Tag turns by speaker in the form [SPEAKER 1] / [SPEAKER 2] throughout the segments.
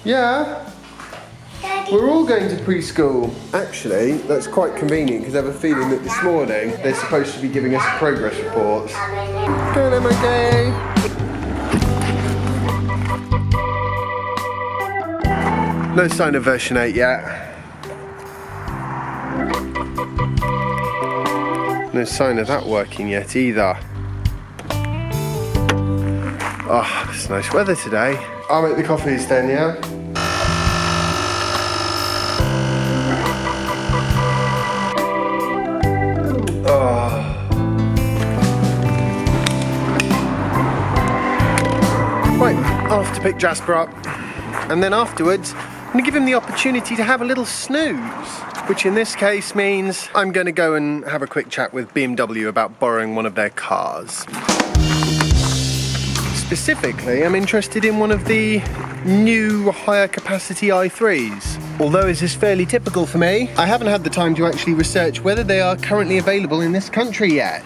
[SPEAKER 1] Yeah?
[SPEAKER 2] Daddy.
[SPEAKER 1] We're all going to preschool. Actually, that's quite convenient because I have a feeling that this morning they're supposed to be giving us progress reports. Go on, Monkey. No sign of version 8 yet. No sign of that working yet either. Oh, it's nice weather today. I'll make the coffees then, yeah? Right, I'll have to pick Jasper up, and then afterwards I'm going to give him the opportunity to have a little snooze, which in this case means I'm going to go and have a quick chat with BMW about borrowing one of their cars. Specifically, I'm interested in one of the new higher capacity i3s. Although this is fairly typical for me, I haven't had the time to actually research whether they are currently available in this country yet.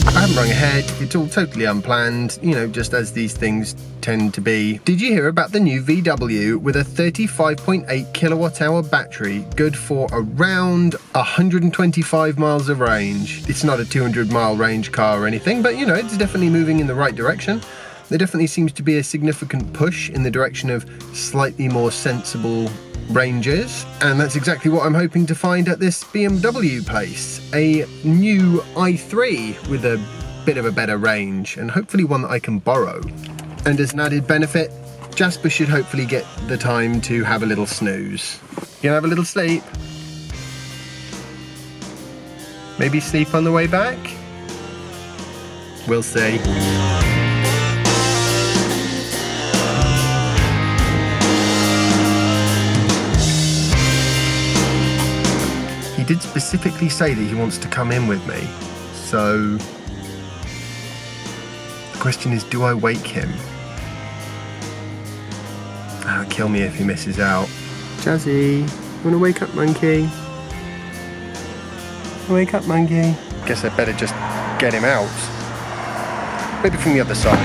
[SPEAKER 1] I haven't rung ahead, it's all totally unplanned, you know, just as these things tend to be. Did you hear about the new VW with a 35.8 kilowatt hour battery, good for around 125 miles of range? It's not a 200-mile range car or anything, but you know, it's definitely moving in the right direction. There definitely seems to be a significant push in the direction of slightly more sensible ranges, and that's exactly what I'm hoping to find at this BMW place. A new i3 with a bit of a better range, and hopefully one that I can borrow. And as an added benefit, Jasper should hopefully get the time to have a little snooze. You gonna have a little sleep? Maybe sleep on the way back? We'll see. He did specifically say that he wants to come in with me, so the question is, do I wake him? Ah, kill me if he misses out. Jazzy, wanna wake up, monkey? Wake up, monkey. Guess I better just get him out. Maybe from the other side.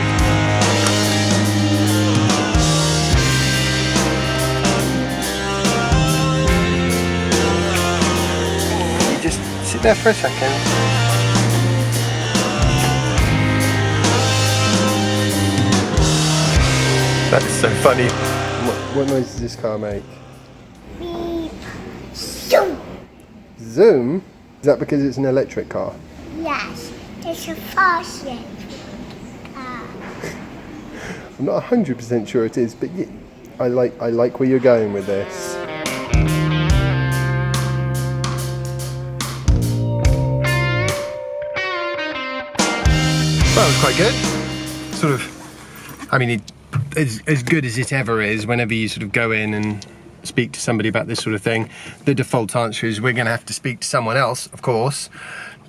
[SPEAKER 1] Sit there for a second. That is so funny. What noise does this car make?
[SPEAKER 2] Beep. Zoom.
[SPEAKER 1] Zoom? Is that because it's an electric car?
[SPEAKER 2] Yes, it's a fast electric car.
[SPEAKER 1] I'm not 100% sure it is, but yeah, I like where you're going with this. That was quite good. Sort of, I mean, as good as it ever is, whenever you sort of go in and speak to somebody about this sort of thing, the default answer is we're going to have to speak to someone else, of course.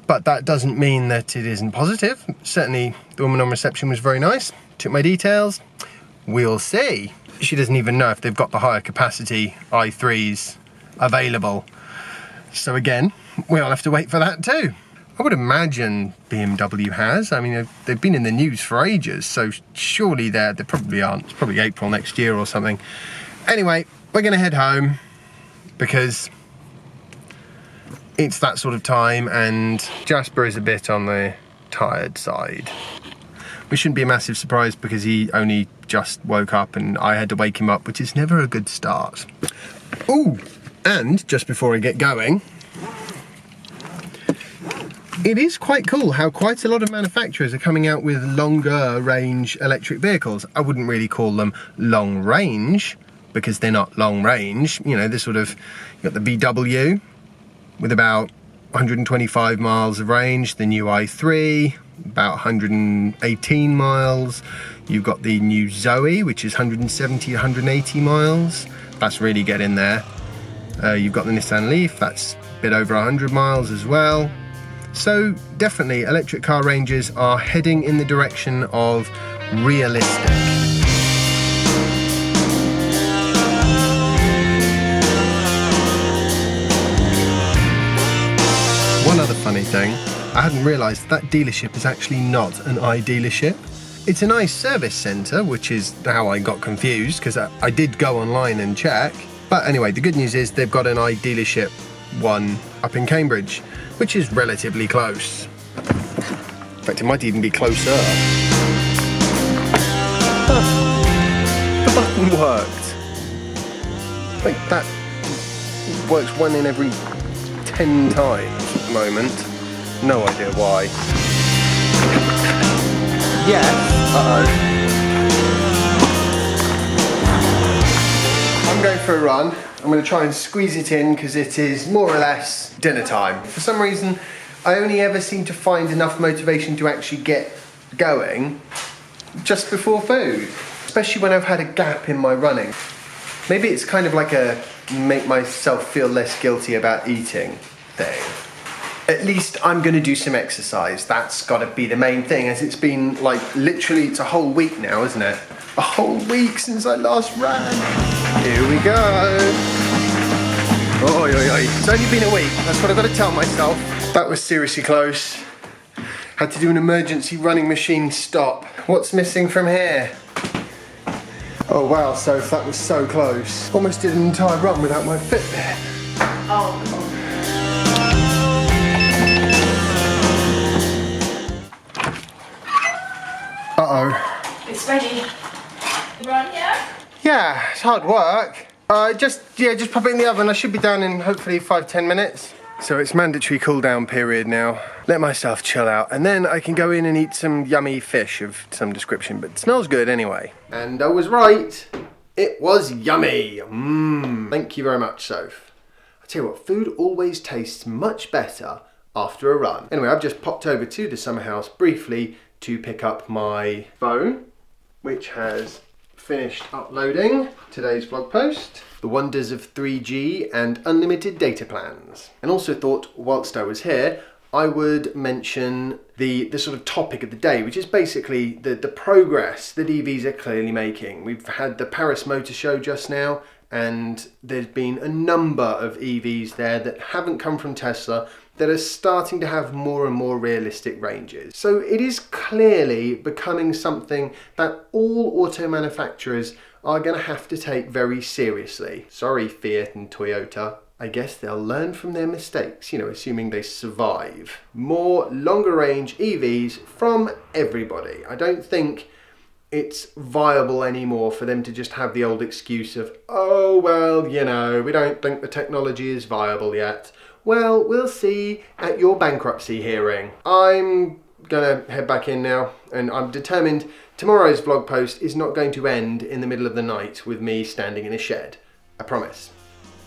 [SPEAKER 1] But that doesn't mean that it isn't positive. Certainly, the woman on reception was very nice. Took my details. We'll see. She doesn't even know if they've got the higher capacity i3s available. So again, we'll have to wait for that too. I would imagine BMW has. I mean, they've been in the news for ages, so surely they probably aren't. It's probably April next year or something. Anyway, we're going to head home because it's that sort of time, and Jasper is a bit on the tired side. Which shouldn't be a massive surprise because he only just woke up and I had to wake him up, which is never a good start. Ooh, and just before I get going, it is quite cool how quite a lot of manufacturers are coming out with longer range electric vehicles. I wouldn't really call them long range because they're not long range. You know, they're sort of, you got the VW with about 125 miles of range, the new i3, about 118 miles. You've got the new Zoe, which is 170, 180 miles. That's really getting there. You've got the Nissan Leaf, that's a bit over 100 miles as well. So definitely electric car ranges are heading in the direction of realistic. One other funny thing, I hadn't realised that dealership is actually not an i dealership. It's a nice service centre, which is how I got confused, because I did go online and check. But anyway, the good news is they've got an iDealership one up in Cambridge, which is relatively close. In fact, it might even be closer. The button worked. I think that works 1 in every 10 times at the moment. No idea why. Yes. I'm going for a run. I'm going to try and squeeze it in because it is more or less dinner time. For some reason, I only ever seem to find enough motivation to actually get going just before food, especially when I've had a gap in my running. Maybe it's kind of like a make myself feel less guilty about eating thing. At least I'm going to do some exercise. That's got to be the main thing, as it's been like literally, it's a whole week now, isn't it? A whole week since I last ran. Here we go. Oi, oi, oi. It's only been a week. That's what I've got to tell myself. That was seriously close. Had to do an emergency running machine stop. What's missing from here? Oh wow, Soph, that was so close. Almost did an entire run without my Fitbit.
[SPEAKER 3] Oh, God.
[SPEAKER 1] Uh-oh.
[SPEAKER 3] It's ready. Run, yeah?
[SPEAKER 1] Yeah, it's hard work. Just pop it in the oven. I should be down in hopefully 5-10 minutes. So it's mandatory cool down period now. Let myself chill out, and then I can go in and eat some yummy fish of some description, but it smells good anyway. And I was right. It was yummy. Thank you very much, Soph. I tell you what, food always tastes much better after a run. Anyway, I've just popped over to the summer house briefly to pick up my phone, which has finished uploading today's vlog post, the wonders of 3G and unlimited data plans. And also thought, whilst I was here, I would mention the sort of topic of the day, which is basically the progress that EVs are clearly making. We've had the Paris Motor Show just now, and there's been a number of EVs there that haven't come from Tesla that are starting to have more and more realistic ranges. So it is clearly becoming something that all auto manufacturers are going to have to take very seriously. Sorry, Fiat and Toyota. I guess they'll learn from their mistakes, you know, assuming they survive. More longer range EVs from everybody. I don't think it's viable anymore for them to just have the old excuse of, oh, well, you know, we don't think the technology is viable yet. Well, we'll see at your bankruptcy hearing. I'm gonna head back in now, and I'm determined tomorrow's vlog post is not going to end in the middle of the night with me standing in a shed. I promise.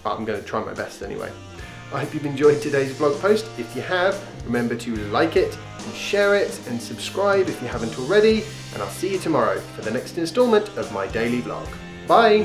[SPEAKER 1] But I'm gonna try my best anyway. I hope you've enjoyed today's vlog post. If you have, remember to like it and share it and subscribe if you haven't already, and I'll see you tomorrow for the next installment of my daily vlog. Bye!